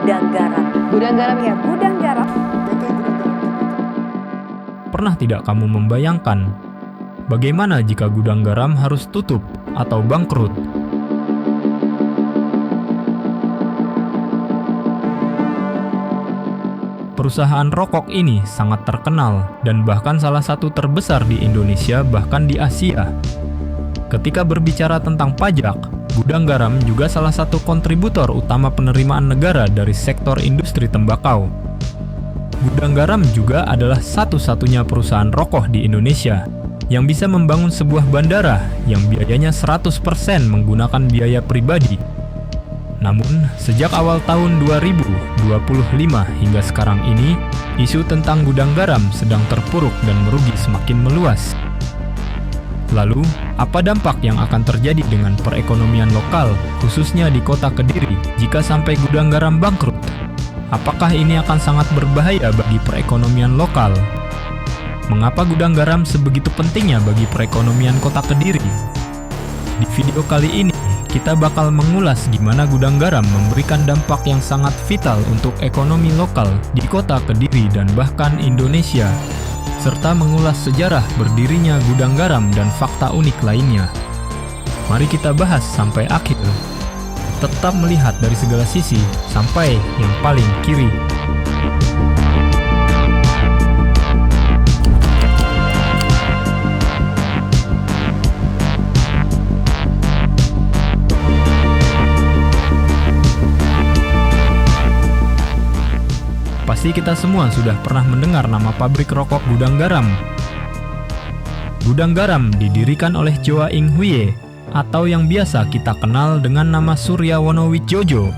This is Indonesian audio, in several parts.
gudang garam. Gudang garam Ya, gudang garam. Pernah tidak kamu membayangkan bagaimana jika gudang garam harus tutup atau bangkrut? Perusahaan rokok ini sangat terkenal dan bahkan salah satu terbesar di Indonesia bahkan di Asia. Ketika berbicara tentang pajak, gudang garam juga salah satu kontributor utama penerimaan negara dari sektor industri tembakau. Gudang garam juga adalah satu-satunya perusahaan rokok di Indonesia yang bisa membangun sebuah bandara yang biayanya 100% menggunakan biaya pribadi. Namun, sejak awal tahun 2025 hingga sekarang ini, isu tentang gudang garam sedang terpuruk dan merugi semakin meluas. Lalu, apa dampak yang akan terjadi dengan perekonomian lokal, khususnya di kota Kediri, jika sampai gudang garam bangkrut? Apakah ini akan sangat berbahaya bagi perekonomian lokal? Mengapa gudang garam sebegitu pentingnya bagi perekonomian kota Kediri? Di video kali ini, kita bakal mengulas gimana gudang garam memberikan dampak yang sangat vital untuk ekonomi lokal di kota Kediri dan bahkan Indonesia, serta mengulas sejarah berdirinya gudang garam dan fakta unik lainnya. Mari kita bahas sampai akhir. Tetap melihat dari segala sisi sampai yang paling kiri. Pasti kita semua sudah pernah mendengar nama pabrik rokok Gudang Garam. Gudang Garam didirikan oleh Choa Ing Hwie atau yang biasa kita kenal dengan nama Surya Wonowijojo.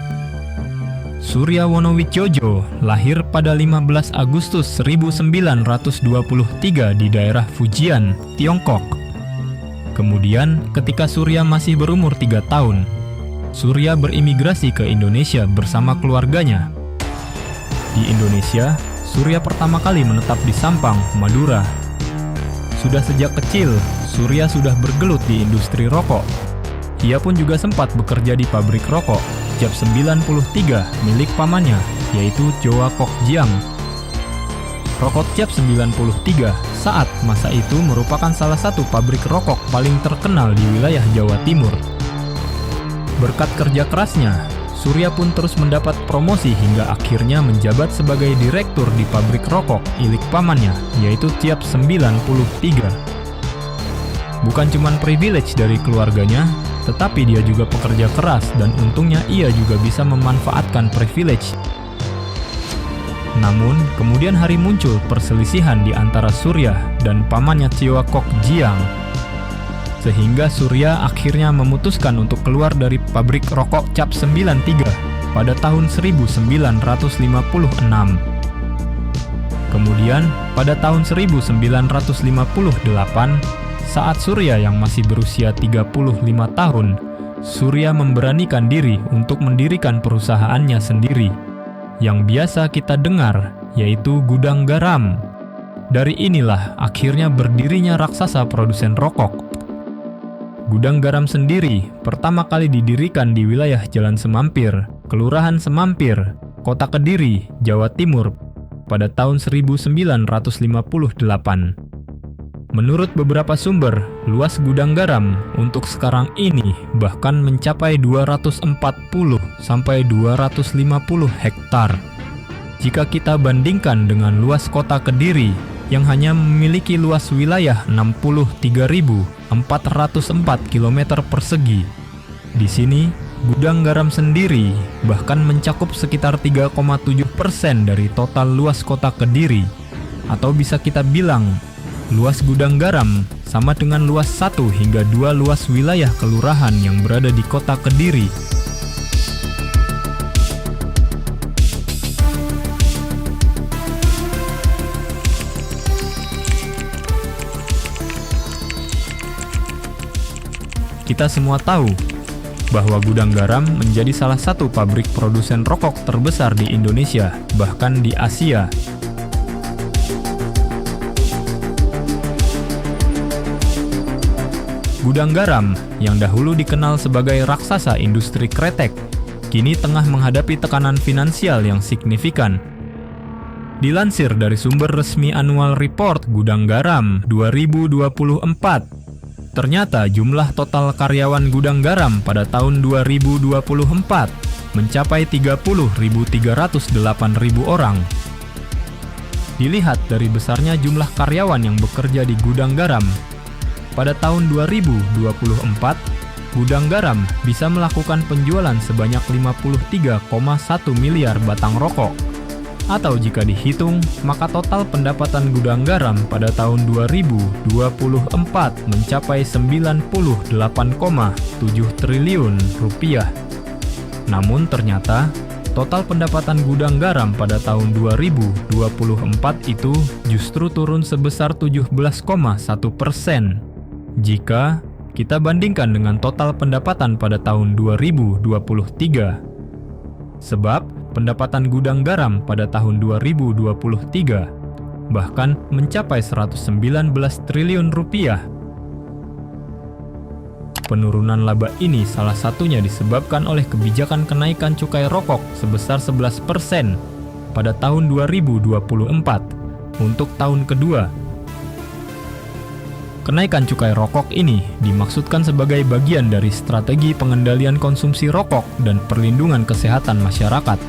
Surya Wonowijojo lahir pada 15 Agustus 1923 di daerah Fujian, Tiongkok. Kemudian, ketika Surya masih berumur 3 tahun, Surya berimigrasi ke Indonesia bersama keluarganya. Di Indonesia, Surya pertama kali menetap di Sampang, Madura. Sudah sejak kecil, Surya sudah bergelut di industri rokok. Ia pun juga sempat bekerja di pabrik rokok Jap 93 milik pamannya, yaitu Choa Kok Jiang. Rokok Jap 93 saat masa itu merupakan salah satu pabrik rokok paling terkenal di wilayah Jawa Timur. Berkat kerja kerasnya, Surya pun terus mendapat promosi hingga akhirnya menjabat sebagai direktur di pabrik rokok milik pamannya, yaitu Jap 93. Bukan cuma privilege dari keluarganya, tetapi dia juga pekerja keras dan untungnya ia juga bisa memanfaatkan privilege. Namun, kemudian hari muncul perselisihan di antara Surya dan pamannya Choa Kok Jiang, sehingga Surya akhirnya memutuskan untuk keluar dari pabrik rokok Jap 93 pada tahun 1956. Kemudian, pada tahun 1958, saat Surya yang masih berusia 35 tahun, Surya memberanikan diri untuk mendirikan perusahaannya sendiri, yang biasa kita dengar, yaitu Gudang Garam. Dari inilah akhirnya berdirinya raksasa produsen rokok. Gudang Garam sendiri pertama kali didirikan di wilayah Jalan Semampir, Kelurahan Semampir, Kota Kediri, Jawa Timur pada tahun 1958. Menurut beberapa sumber, luas Gudang Garam untuk sekarang ini bahkan mencapai 240 sampai 250 hektar. Jika kita bandingkan dengan luas Kota Kediri yang hanya memiliki luas wilayah 63.404 km persegi. Di sini, Gudang Garam sendiri bahkan mencakup sekitar 3,7% dari total luas Kota Kediri. Atau bisa kita bilang, luas Gudang Garam sama dengan luas 1 hingga 2 luas wilayah kelurahan yang berada di Kota Kediri. Kita semua tahu bahwa Gudang Garam menjadi salah satu pabrik produsen rokok terbesar di Indonesia, bahkan di Asia. Gudang Garam yang dahulu dikenal sebagai raksasa industri kretek kini tengah menghadapi tekanan finansial yang signifikan. Dilansir dari sumber resmi Annual Report Gudang Garam 2024, ternyata jumlah total karyawan Gudang Garam pada tahun 2024 mencapai 30.308.000 orang. Dilihat dari besarnya jumlah karyawan yang bekerja di Gudang Garam, pada tahun 2024, Gudang Garam bisa melakukan penjualan sebanyak 53,1 miliar batang rokok. Atau jika dihitung, maka total pendapatan Gudang Garam pada tahun 2024 mencapai 98,7 triliun rupiah. Namun ternyata, total pendapatan Gudang Garam pada tahun 2024 itu justru turun sebesar 17,1%. Jika kita bandingkan dengan total pendapatan pada tahun 2023. Sebab, pendapatan Gudang Garam pada tahun 2023 bahkan mencapai 119 triliun rupiah. Penurunan laba ini salah satunya disebabkan oleh kebijakan kenaikan cukai rokok sebesar 11% pada tahun 2024 untuk tahun kedua. Kenaikan cukai rokok ini dimaksudkan sebagai bagian dari strategi pengendalian konsumsi rokok dan perlindungan kesehatan masyarakat.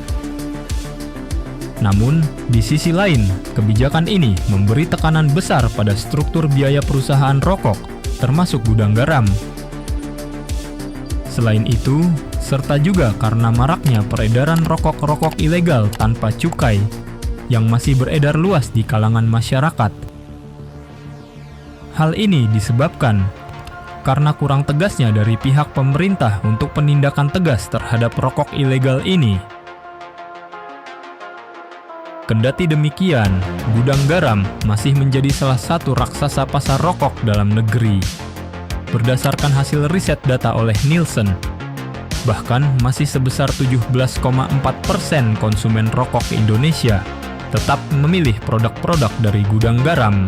Namun, di sisi lain, kebijakan ini memberi tekanan besar pada struktur biaya perusahaan rokok, termasuk Gudang Garam. Selain itu, serta juga karena maraknya peredaran rokok-rokok ilegal tanpa cukai yang masih beredar luas di kalangan masyarakat. Hal ini disebabkan karena kurang tegasnya dari pihak pemerintah untuk penindakan tegas terhadap rokok ilegal ini. Kendati demikian, Gudang Garam masih menjadi salah satu raksasa pasar rokok dalam negeri. Berdasarkan hasil riset data oleh Nielsen, bahkan masih sebesar 17,4% konsumen rokok Indonesia tetap memilih produk-produk dari Gudang Garam.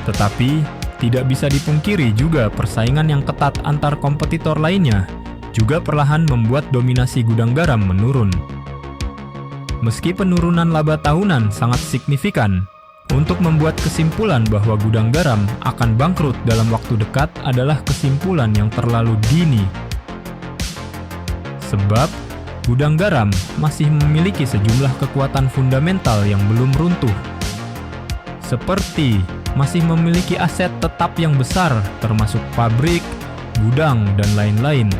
Tetapi, tidak bisa dipungkiri juga persaingan yang ketat antar kompetitor lainnya juga perlahan membuat dominasi Gudang Garam menurun. Meski penurunan laba tahunan sangat signifikan, untuk membuat kesimpulan bahwa Gudang Garam akan bangkrut dalam waktu dekat adalah kesimpulan yang terlalu dini. Sebab, Gudang Garam masih memiliki sejumlah kekuatan fundamental yang belum runtuh. Seperti masih memiliki aset tetap yang besar, termasuk pabrik, gudang, dan lain-lain.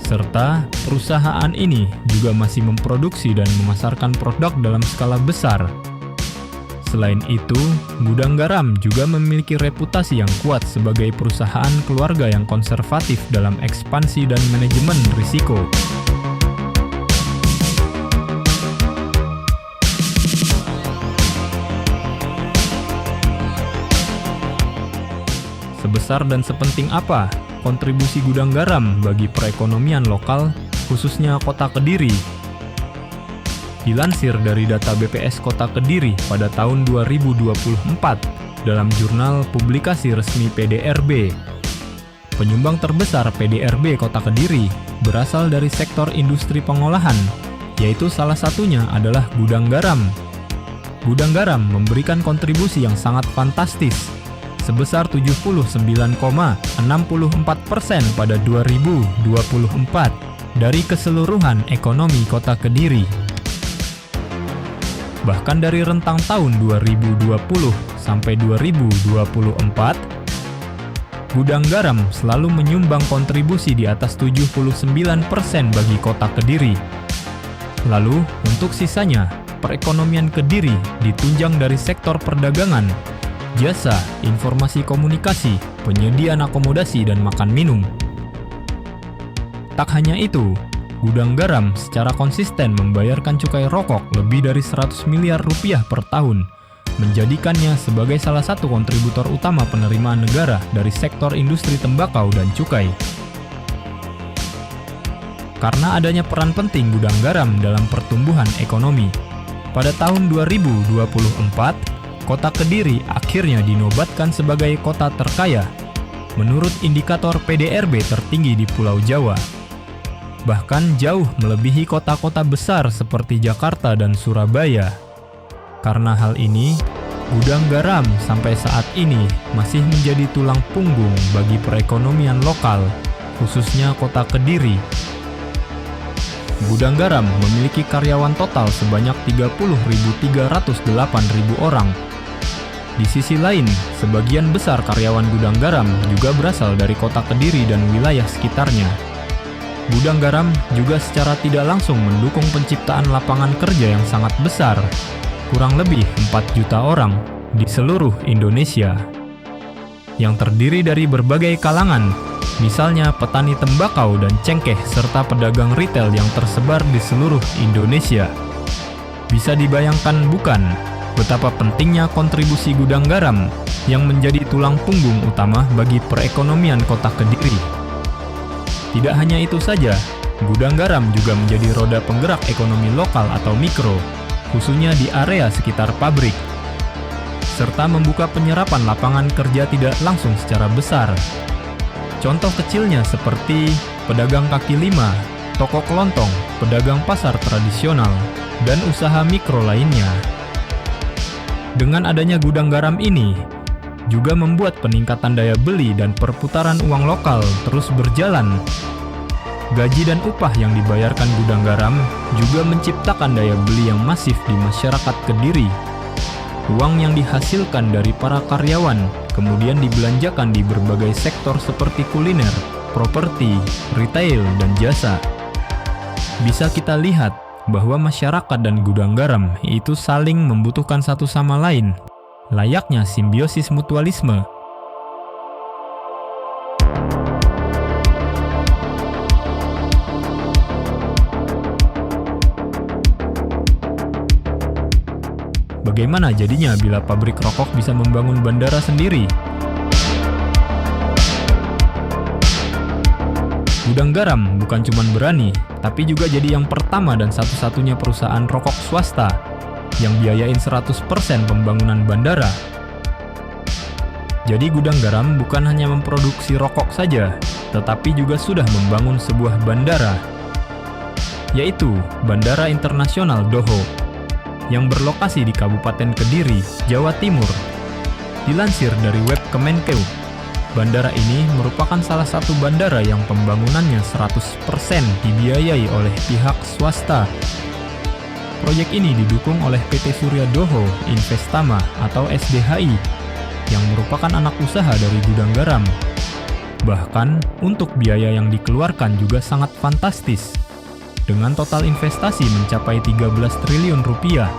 Serta perusahaan ini juga masih memproduksi dan memasarkan produk dalam skala besar. Selain itu, Gudang Garam juga memiliki reputasi yang kuat sebagai perusahaan keluarga yang konservatif dalam ekspansi dan manajemen risiko. Sebesar dan sepenting apa kontribusi Gudang Garam bagi perekonomian lokal, khususnya Kota Kediri? Dilansir dari data BPS Kota Kediri pada tahun 2024 dalam jurnal publikasi resmi PDRB, penyumbang terbesar PDRB Kota Kediri berasal dari sektor industri pengolahan, yaitu salah satunya adalah Gudang Garam. Gudang Garam memberikan kontribusi yang sangat fantastis, sebesar 79,64% pada 2024 dari keseluruhan ekonomi Kota Kediri. Bahkan dari rentang tahun 2020 sampai 2024, Gudang Garam selalu menyumbang kontribusi di atas 79% bagi Kota Kediri. Lalu, untuk sisanya, perekonomian Kediri ditunjang dari sektor perdagangan, jasa, informasi komunikasi, penyediaan akomodasi, dan makan minum. Tak hanya itu, Gudang Garam secara konsisten membayarkan cukai rokok lebih dari 100 miliar rupiah per tahun, menjadikannya sebagai salah satu kontributor utama penerimaan negara dari sektor industri tembakau dan cukai. Karena adanya peran penting Gudang Garam dalam pertumbuhan ekonomi, pada tahun 2024, Kota Kediri akhirnya dinobatkan sebagai kota terkaya menurut indikator PDRB tertinggi di Pulau Jawa. Bahkan jauh melebihi kota-kota besar seperti Jakarta dan Surabaya. Karena hal ini, gudang garam sampai saat ini masih menjadi tulang punggung bagi perekonomian lokal, khususnya kota Kediri. Gudang garam memiliki karyawan total sebanyak 30.308.000 orang. Di sisi lain, sebagian besar karyawan gudang garam juga berasal dari kota Kediri dan wilayah sekitarnya. Gudang garam juga secara tidak langsung mendukung penciptaan lapangan kerja yang sangat besar, kurang lebih 4 juta orang di seluruh Indonesia, yang terdiri dari berbagai kalangan, misalnya petani tembakau dan cengkeh serta pedagang retail yang tersebar di seluruh Indonesia. Bisa dibayangkan bukan betapa pentingnya kontribusi gudang garam yang menjadi tulang punggung utama bagi perekonomian kota Kediri. Tidak hanya itu saja, gudang garam juga menjadi roda penggerak ekonomi lokal atau mikro, khususnya di area sekitar pabrik, serta membuka penyerapan lapangan kerja tidak langsung secara besar. Contoh kecilnya seperti pedagang kaki lima, toko kelontong, pedagang pasar tradisional, dan usaha mikro lainnya. Dengan adanya gudang garam ini, juga membuat peningkatan daya beli dan perputaran uang lokal terus berjalan. Gaji dan upah yang dibayarkan gudang garam juga menciptakan daya beli yang masif di masyarakat Kediri. Uang yang dihasilkan dari para karyawan kemudian dibelanjakan di berbagai sektor seperti kuliner, properti, retail, dan jasa. Bisa kita lihat bahwa masyarakat dan gudang garam itu saling membutuhkan satu sama lain, layaknya simbiosis mutualisme. Bagaimana jadinya bila pabrik rokok bisa membangun bandara sendiri? Gudang garam bukan cuma berani, tapi juga jadi yang pertama dan satu-satunya perusahaan rokok swasta yang biayain 100% pembangunan bandara. Jadi gudang garam bukan hanya memproduksi rokok saja, tetapi juga sudah membangun sebuah bandara, yaitu Bandara Internasional Doho, yang berlokasi di Kabupaten Kediri, Jawa Timur. Dilansir dari web Kemenkeu, bandara ini merupakan salah satu bandara yang pembangunannya 100% dibiayai oleh pihak swasta. Proyek ini didukung oleh PT Surya Doho Investama atau SDHI, yang merupakan anak usaha dari gudang garam. Bahkan, untuk biaya yang dikeluarkan juga sangat fantastis, dengan total investasi mencapai 13 triliun rupiah.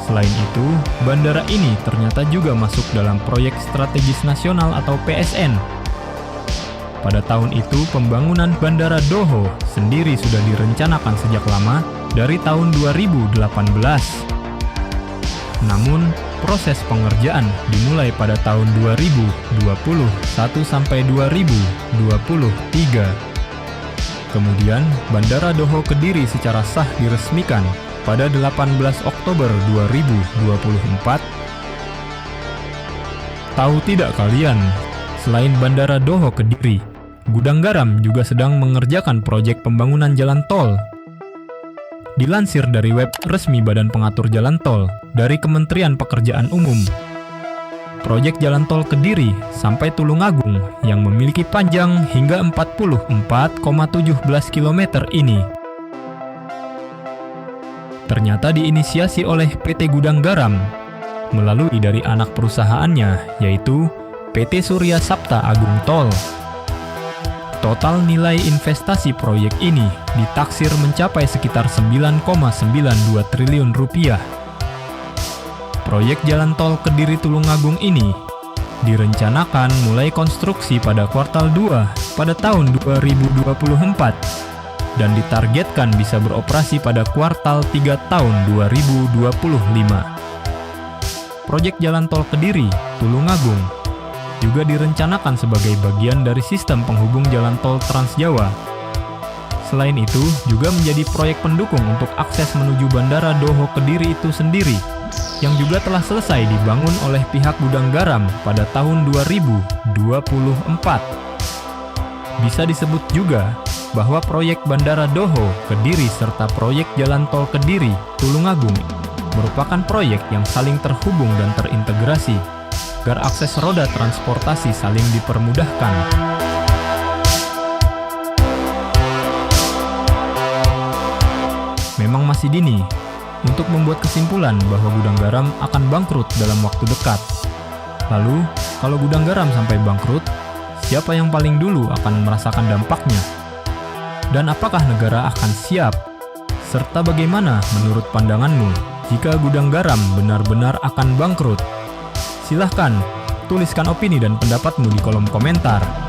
Selain itu, bandara ini ternyata juga masuk dalam Proyek Strategis Nasional atau PSN. Pada tahun itu, pembangunan Bandara Doho sendiri sudah direncanakan sejak lama dari tahun 2018. Namun, proses pengerjaan dimulai pada tahun 2021 sampai 2023. Kemudian, Bandara Doho Kediri secara sah diresmikan pada 18 Oktober 2024. Tahu tidak kalian, selain Bandara Doho Kediri, gudang garam juga sedang mengerjakan proyek pembangunan jalan tol. Dilansir dari web resmi Badan Pengatur Jalan Tol dari Kementerian Pekerjaan Umum, proyek jalan tol Kediri sampai Tulungagung yang memiliki panjang hingga 44,17 km ini ternyata diinisiasi oleh PT Gudang Garam melalui dari anak perusahaannya, yaitu PT Surya Sapta Agung Tol. Total nilai investasi proyek ini ditaksir mencapai sekitar 9,92 triliun rupiah. Proyek jalan tol Kediri Tulungagung ini direncanakan mulai konstruksi pada kuartal 2 pada tahun 2024 dan ditargetkan bisa beroperasi pada kuartal 3 tahun 2025. Proyek jalan tol Kediri Tulungagung juga direncanakan sebagai bagian dari sistem penghubung jalan tol Trans Jawa. Selain itu, juga menjadi proyek pendukung untuk akses menuju Bandara Doho Kediri itu sendiri. yang juga telah selesai dibangun oleh pihak Gudang Garam pada tahun 2024. Bisa disebut juga bahwa proyek Bandara Doho Kediri serta proyek Jalan Tol Kediri Tulungagung merupakan proyek yang saling terhubung dan terintegrasi agar akses roda transportasi saling dipermudahkan. Memang masih dini untuk membuat kesimpulan bahwa Gudang Garam akan bangkrut dalam waktu dekat. Lalu, kalau Gudang Garam sampai bangkrut, siapa yang paling dulu akan merasakan dampaknya? Dan apakah negara akan siap? Serta bagaimana menurut pandanganmu jika Gudang Garam benar-benar akan bangkrut? Silahkan tuliskan opini dan pendapatmu di kolom komentar.